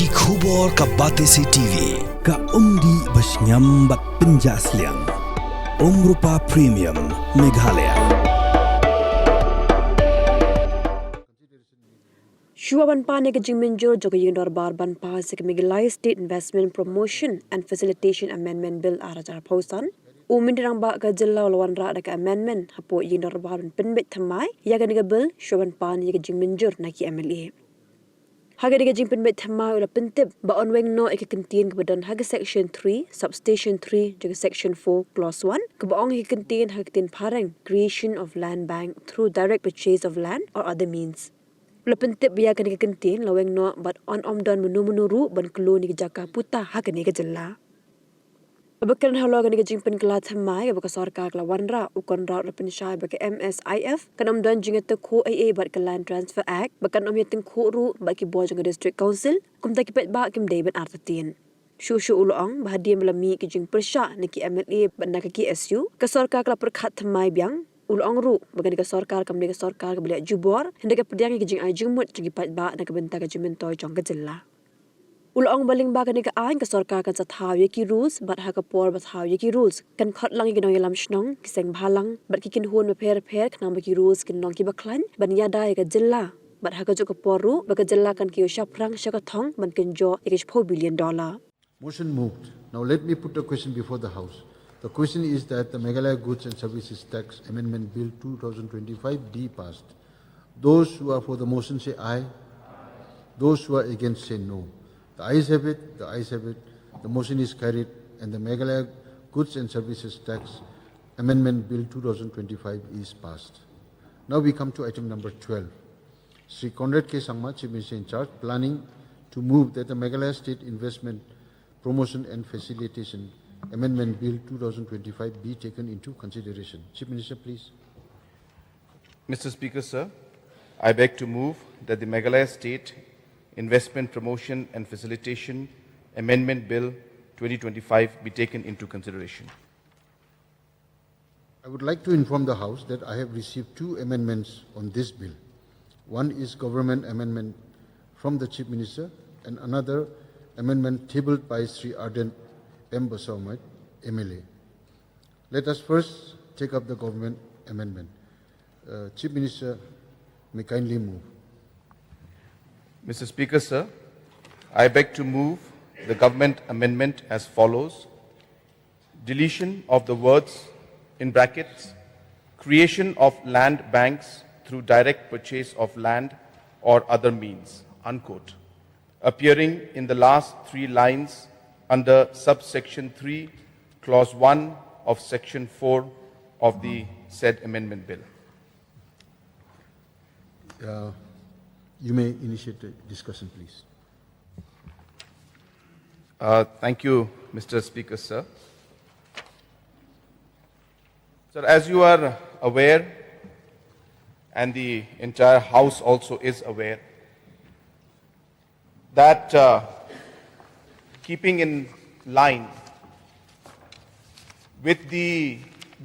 Ki khubor ka Batesi TV ka umdi basnyam bat penjaslian Rupa Premium Meghalaya. Shuaban Pane ke Jingminjur Jogo Yindor Barban Pas ke Meghalaya State Investment Promotion and Facilitation Amendment Bill Arajar Pausan. Umindirang ba ka Jilla Wanrah ke amendment hapo Yindor Barban Penbet Thamai ya ke bill Shuaban Pane ke Jingminjur naki MLA. Haga diga jing penbet thamai ula pentip ba onweng no ikikentin kebadan haga section 3 substation 3 jaga section 4 clause 1 kebaong ikikentin hagtin parang creation of land bank through direct purchase of land or other means. Ula pentip biya kan ikikentin laweng no but on omdan menuru ban kelo ni jaka puta haga ni jella. Abakan Halor kan jing pen kelat thamai abaka Sorkar kala Wanrah u Conrad repen syai baka MSIF kan omdan jing eta ko AA bat ke Land Transfer Act bakan om yatin ko ru baki bo jang district council kum ta kipet ba kim David Artatin. Shu uloong bahadia melami ki jing persya niki MLA banda ki SU ka Sorkar kala perkhat thamai biang uloong ru bakan ka Sorkar kam ka Sorkar ka belia Jubor hendak ka pediang ki jing ajumut jigi pat ba nak benta ka jimentoy jong ka jella. Ulang baling ba kan ka Sorkar kan sa thaw ki rules bat ha ka por bat thaw ki rules kan khat lang ginong yalam shnong kiseng bhalang bat ki kin hun pher kan ki rules kin nong ki baklan ban ya dai ka jilla bat ha ka jo ka por ru ba ka jilla kan ki sha prang sha ka thong ban kin jo $4 billion. Motion moved. Now let me put a question before the House. The question is that the Meghalaya Goods and Services Tax Amendment Bill 2025 be passed. Those who are for the motion say aye. Those who are against say no. The ayes have it, the ayes have it. The motion is carried and the Meghalaya Goods and Services Tax Amendment Bill 2025 is passed. Now we come to item number 12. Sri Conrad K. Sangma, Chief Minister in charge, planning to move that the Meghalaya State Investment Promotion and Facilitation Amendment Bill 2025 be taken into consideration. Chief Minister, please. Mr. Speaker, sir, I beg to move that the Meghalaya State Investment Promotion and Facilitation Amendment Bill 2025 be taken into consideration. I would like to inform the House that I have received two amendments on this bill. One is government amendment from the Chief Minister and another amendment tabled by Sri Ardent M. Basawmat, MLA. Let us first take up the government amendment. Chief Minister may kindly move. Mr. Speaker, sir, I beg to move the government amendment as follows. Deletion of the words in brackets, creation of land banks through direct purchase of land or other means, unquote, appearing in the last three lines under subsection 3, clause 1 of section 4 of the said amendment bill. You may initiate the discussion, please. Thank you, Mr. Speaker, sir. Sir, as you are aware, and the entire House also is aware, that keeping in line with the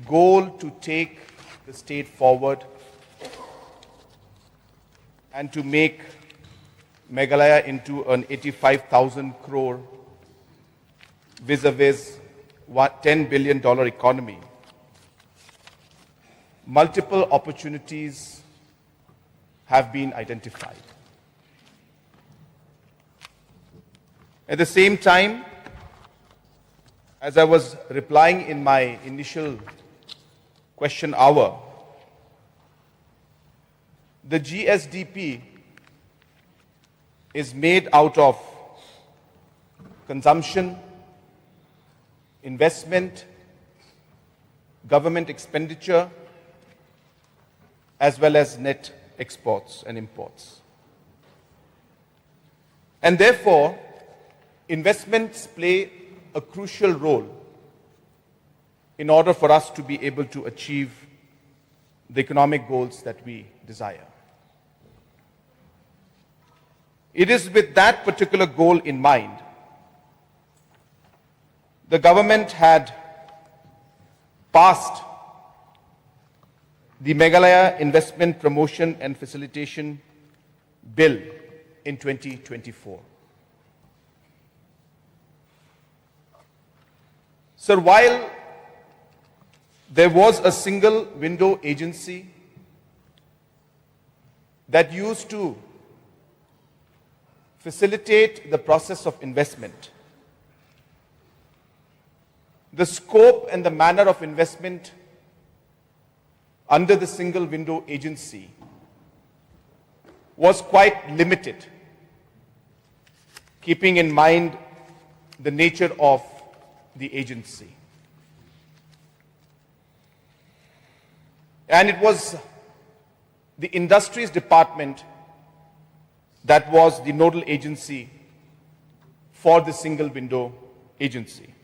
goal to take the state forward and to make Meghalaya into an 85,000 crore vis-a-vis $10 billion economy, multiple opportunities have been identified. At the same time, as I was replying in my initial question hour, the GSDP is made out of consumption, investment, government expenditure, as well as net exports and imports. And therefore, investments play a crucial role in order for us to be able to achieve the economic goals that we desire. It is with that particular goal in mind, the government had passed the Meghalaya Investment Promotion and Facilitation Bill in 2024. Sir, while there was a single window agency that used to facilitate the process of investment, the scope and the manner of investment under the single window agency was quite limited, keeping in mind the nature of the agency. And it was the Industries Department that was the nodal agency for the single window agency.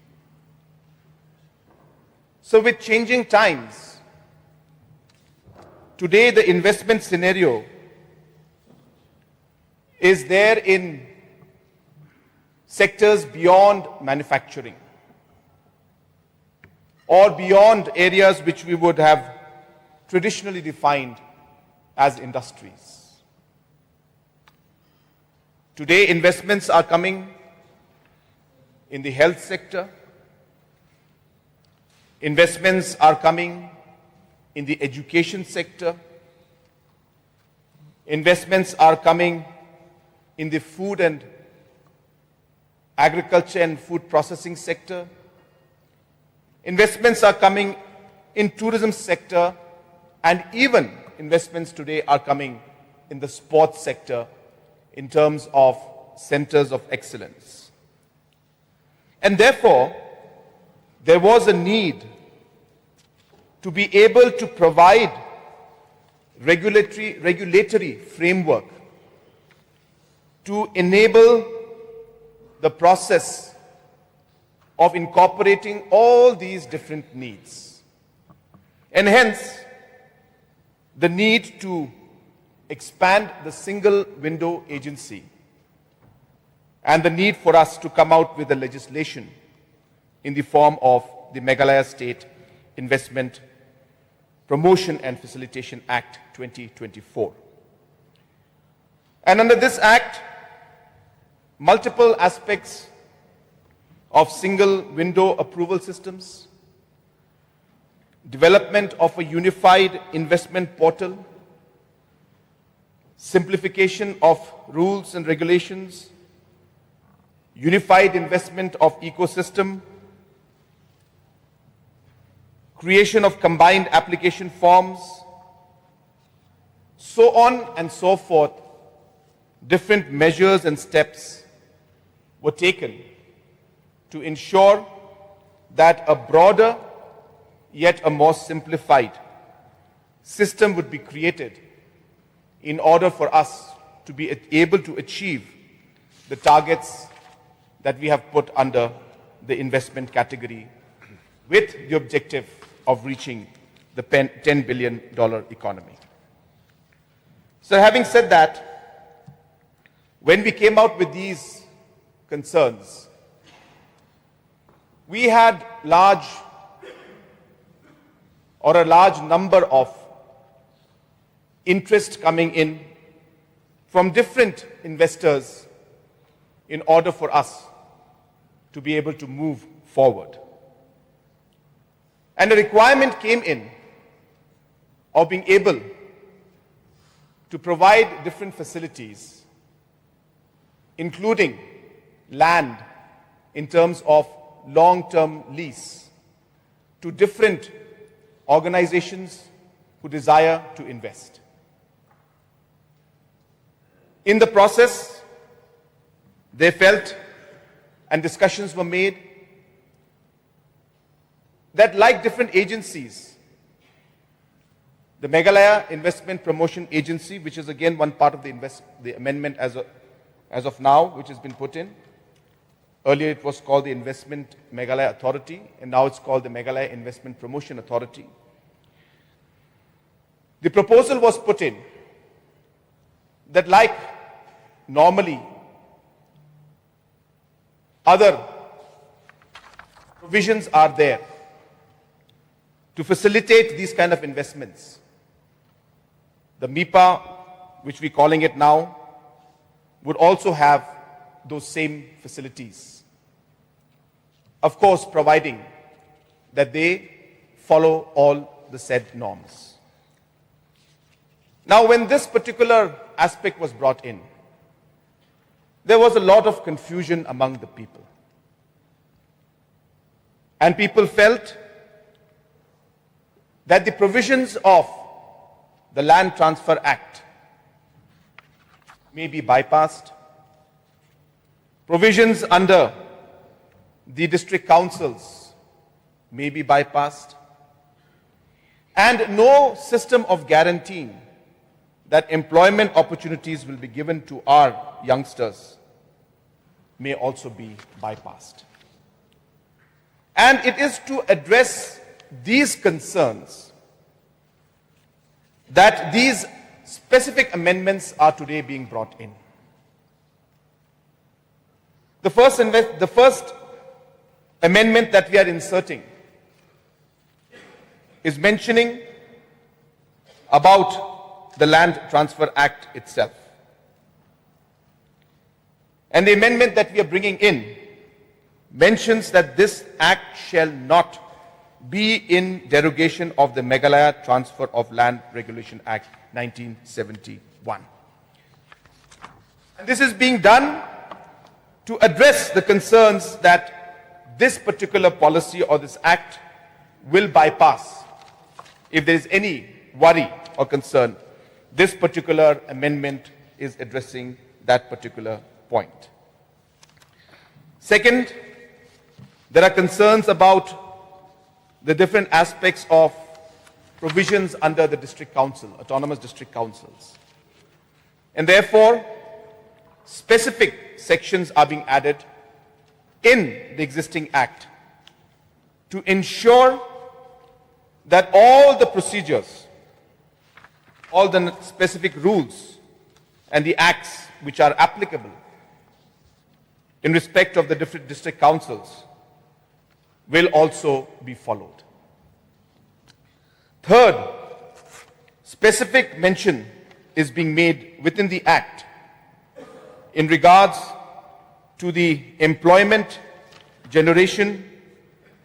So with changing times, today the investment scenario is there in sectors beyond manufacturing or beyond areas which we would have traditionally defined as industries. Today, investments are coming in the health sector. Investments are coming in the education sector. Investments are coming in the food and agriculture and food processing sector. Investments are coming in tourism sector, and even investments today are coming in the sports sector in terms of centers of excellence. And therefore, there was a need to be able to provide regulatory framework to enable the process of incorporating all these different needs. And hence, the need to expand the single window agency and the need for us to come out with a legislation in the form of the Meghalaya State Investment Promotion and Facilitation Act 2024. And under this act, multiple aspects of single window approval systems, development of a unified investment portal, simplification of rules and regulations, unified investment of ecosystem, creation of combined application forms, so on and so forth, different measures and steps were taken to ensure that a broader yet a more simplified system would be created in order for us to be able to achieve the targets that we have put under the investment category with the objective of reaching the $10 billion economy. So having said that, when we came out with these concerns, we had a large number of interest coming in from different investors in order for us to be able to move forward. And a requirement came in of being able to provide different facilities, including land in terms of long-term lease, to different organizations who desire to invest. In the process, they felt, and discussions were made, that like different agencies, the Meghalaya Investment Promotion Agency, which is again one part of the amendment as of now, which has been put in. Earlier it was called the Investment Meghalaya Authority, and now it's called the Meghalaya Investment Promotion Authority. The proposal was put in that like normally other provisions are there to facilitate these kind of investments, the MIPA, which we're calling it now, would also have those same facilities. Of course, providing that they follow all the said norms. Now, when this particular aspect was brought in, there was a lot of confusion among the people. And people felt that the provisions of the Land Transfer Act may be bypassed. Provisions under the district councils may be bypassed. And no system of guaranteeing that employment opportunities will be given to our youngsters may also be bypassed. And it is to address these concerns that these specific amendments are today being brought in. The first amendment that we are inserting is mentioning about the Land Transfer Act itself. And the amendment that we are bringing in mentions that this act shall not be in derogation of the Meghalaya Transfer of Land Regulation Act 1971. And this is being done to address the concerns that this particular policy or this act will bypass. If there is any worry or concern, this particular amendment is addressing that particular point. Second, there are concerns about the different aspects of provisions under the district council, autonomous district councils. And therefore, specific sections are being added in the existing act to ensure that all the procedures, all the specific rules and the acts which are applicable in respect of the different district councils will also be followed. Third, specific mention is being made within the Act in regards to the employment generation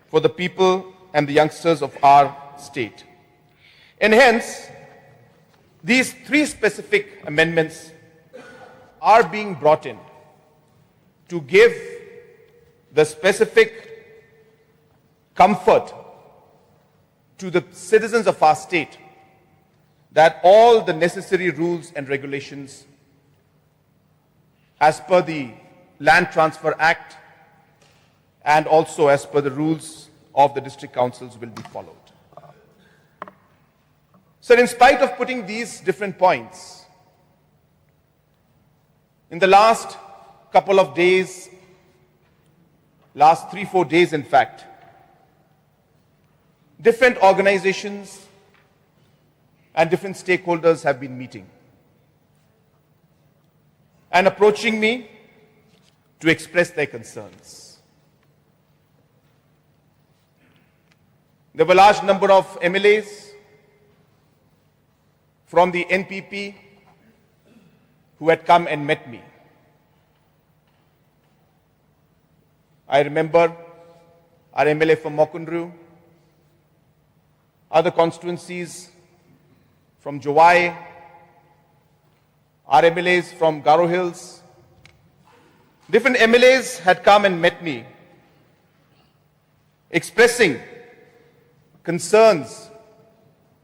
for the people and the youngsters of our state. And hence, these three specific amendments are being brought in to give the specific comfort to the citizens of our state that all the necessary rules and regulations as per the Land Transfer Act and also as per the rules of the district councils will be followed. So in spite of putting these different points, in the last couple of days, last 3-4 days in fact, different organizations and different stakeholders have been meeting and approaching me to express their concerns. There were a large number of MLAs from the NPP who had come and met me. I remember our MLA from Mokundru, other constituencies from Jowai, our MLAs from Garo Hills. Different MLAs had come and met me, expressing concerns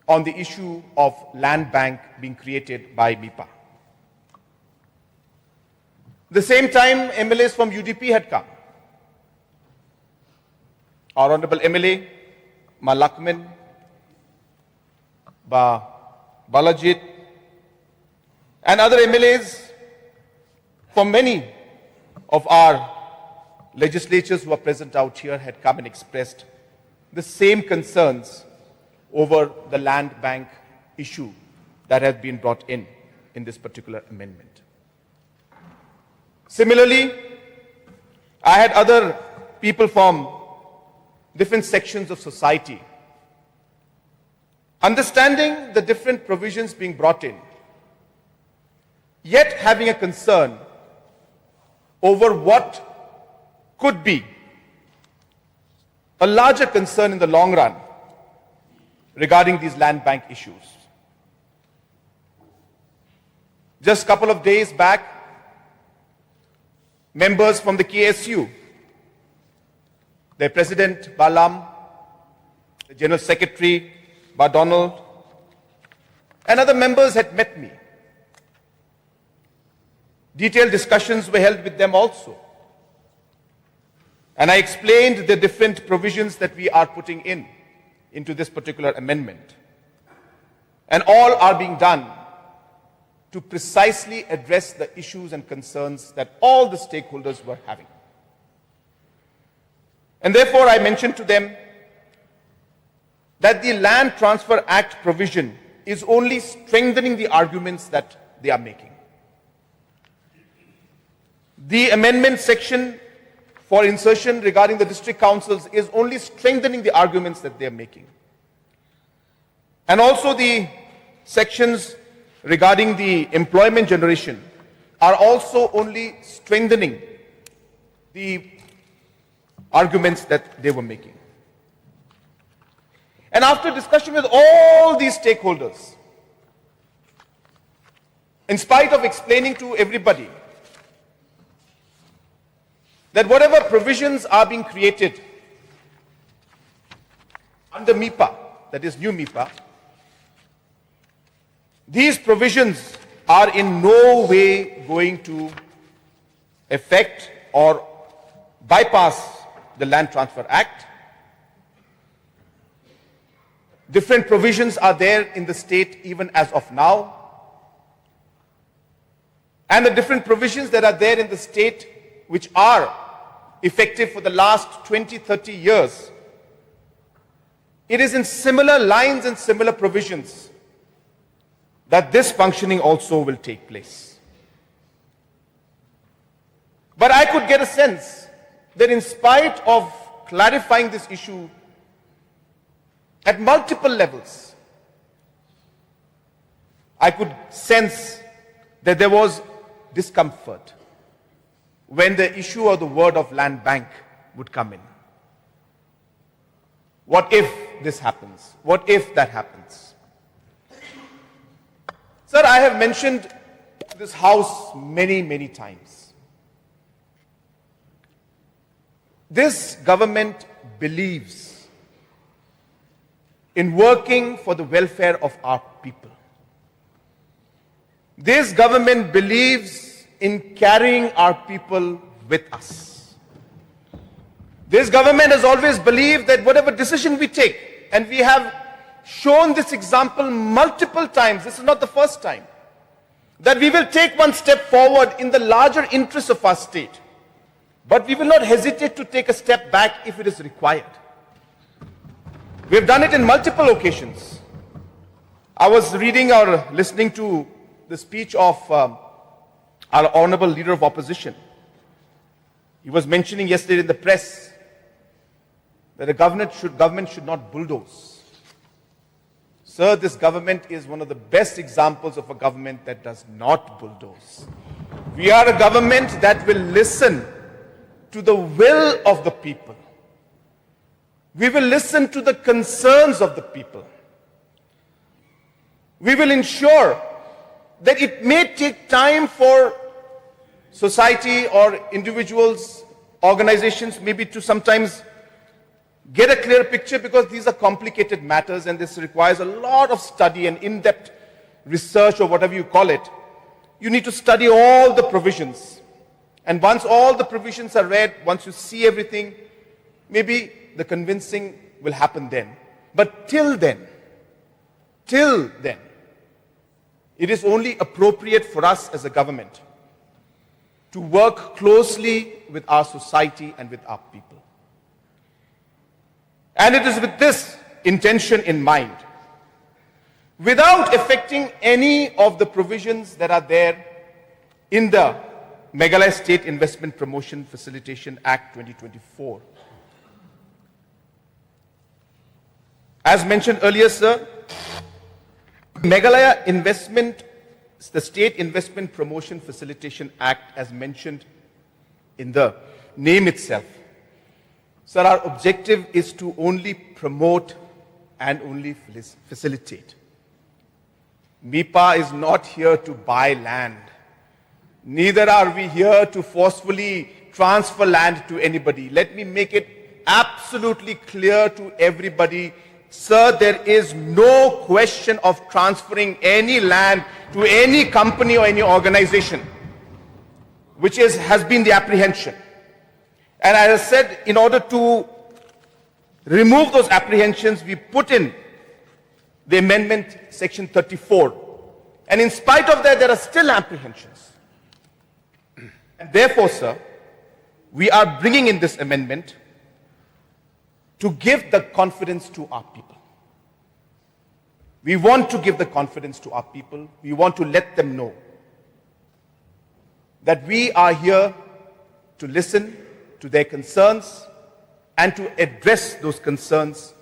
on the issue of land bank being created by MIPA. At the same time, MLAs from UDP had come. Our Honorable MLA, Ma Lakman, Ba Balajit, and other MLAs from many of our legislatures who are present out here had come and expressed the same concerns over the land bank issue that has been brought in this particular amendment. Similarly, I had other people from different sections of society understanding the different provisions being brought in, yet having a concern over what could be a larger concern in the long run regarding these land bank issues. Just a couple of days back, members from the KSU, their president, Balam, the general secretary, Donald, and other members had met me. Detailed discussions were held with them also. And I explained the different provisions that we are putting into this particular amendment. And all are being done to precisely address the issues and concerns that all the stakeholders were having. And therefore, I mentioned to them that the Land Transfer Act provision is only strengthening the arguments that they are making. The amendment section for insertion regarding the district councils is only strengthening the arguments that they are making. And also the sections regarding the employment generation are also only strengthening the arguments that they were making. And after discussion with all these stakeholders, in spite of explaining to everybody that whatever provisions are being created under MIPA, that is new MIPA, these provisions are in no way going to affect or bypass the Land Transfer Act. Different provisions are there in the state even as of now. And the different provisions that are there in the state which are effective for the last 20, 30 years, it is in similar lines and similar provisions that this functioning also will take place. But I could get a sense that in spite of clarifying this issue at multiple levels, I could sense that there was discomfort when the issue of the word of land bank would come in. What if this happens? What if that happens? Sir, I have mentioned this house many, many times. This government believes in working for the welfare of our people. This government believes in carrying our people with us. This government has always believed that whatever decision we take, and we have shown this example multiple times, this is not the first time, that we will take one step forward in the larger interests of our state, but we will not hesitate to take a step back if it is required. We have done it in multiple occasions. I was reading or listening to the speech of our Honorable Leader of Opposition. He was mentioning yesterday in the press that the government should not bulldoze. Sir, this government is one of the best examples of a government that does not bulldoze. We are a government that will listen to the will of the people. We will listen to the concerns of the people. We will ensure that it may take time for society or individuals, organizations, maybe to sometimes get a clear picture, because these are complicated matters and this requires a lot of study and in-depth research or whatever you call it. You need to study all the provisions. And once all the provisions are read, once you see everything, maybe the convincing will happen then. But till then, it is only appropriate for us as a government to work closely with our society and with our people. And it is with this intention in mind, without affecting any of the provisions that are there in the Meghalaya State Investment Promotion Facilitation Act 2024. As mentioned earlier, sir, Meghalaya the State Investment Promotion Facilitation Act, as mentioned in the name itself, Sir, our objective is to only promote and only facilitate. MIPA is not here to buy land. Neither are we here to forcefully transfer land to anybody. Let me make it absolutely clear to everybody. Sir, there is no question of transferring any land to any company or any organization, which has been the apprehension. And as I said, in order to remove those apprehensions, we put in the amendment section 34. And in spite of that, there are still apprehensions. And therefore, sir, we are bringing in this amendment to give the confidence to our people. We want to give the confidence to our people. We want to let them know that we are here to listen to their concerns and to address those concerns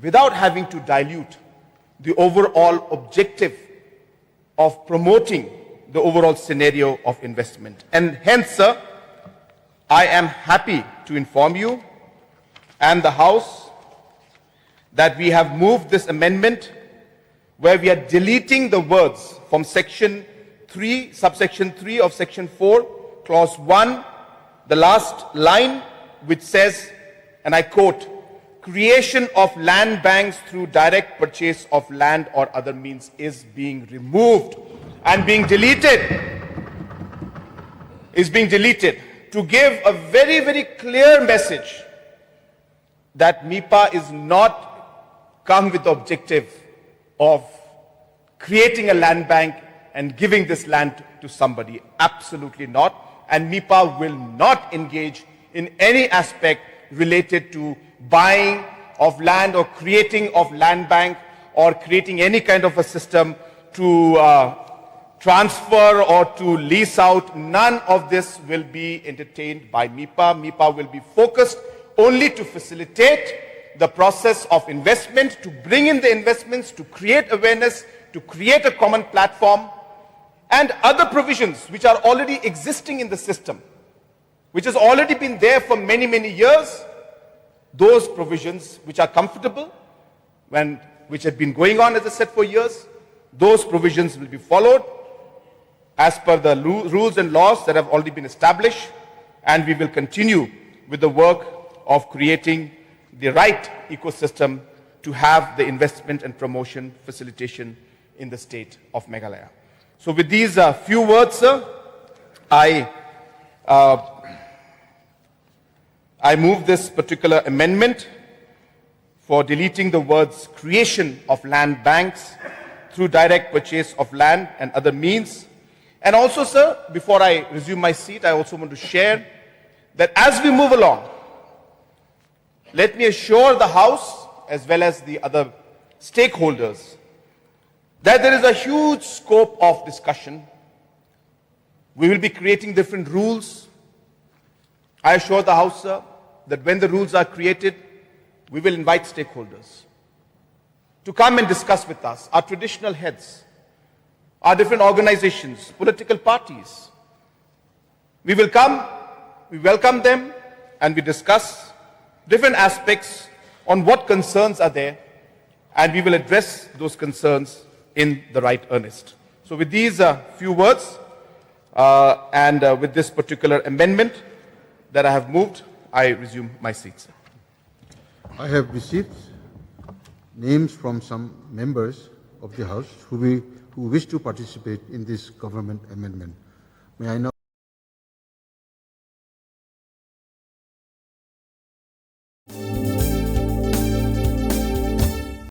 without having to dilute the overall objective of promoting the overall scenario of investment. And hence, sir, I am happy to inform you and the House that we have moved this amendment where we are deleting the words from section 3, subsection 3 of section 4, clause 1, the last line, which says, and I quote, creation of land banks through direct purchase of land or other means is being removed and being deleted. Is being deleted to give a very, very clear message that MIPA is not come with the objective of creating a land bank and giving this land to somebody. Absolutely not. And MIPA will not engage in any aspect related to buying of land or creating of land bank or creating any kind of a system to transfer or to lease out. None of this will be entertained by MIPA. MIPA will be focused only to facilitate the process of investment, to bring in the investments, to create awareness, to create a common platform, and other provisions which are already existing in the system, which has already been there for many, many years. Those provisions which are comfortable, which have been going on, as I said, for years, those provisions will be followed as per the rules and laws that have already been established, and we will continue with the work of creating the right ecosystem to have the investment and promotion facilitation in the state of Meghalaya. So with these few words, sir, I move this particular amendment for deleting the words creation of land banks through direct purchase of land and other means. And also, sir, before I resume my seat, I also want to share that as we move along, let me assure the House as well as the other stakeholders that there is a huge scope of discussion. We will be creating different rules. I assure the House, sir, that when the rules are created, we will invite stakeholders to come and discuss with us, our traditional heads, our different organizations, political parties. We will come, we welcome them, and we discuss different aspects on what concerns are there, and we will address those concerns in the right earnest. So with these few words, and with this particular amendment that I have moved, I resume my seat, sir. I have received names from some members of the House who wish to participate in this government amendment. May I now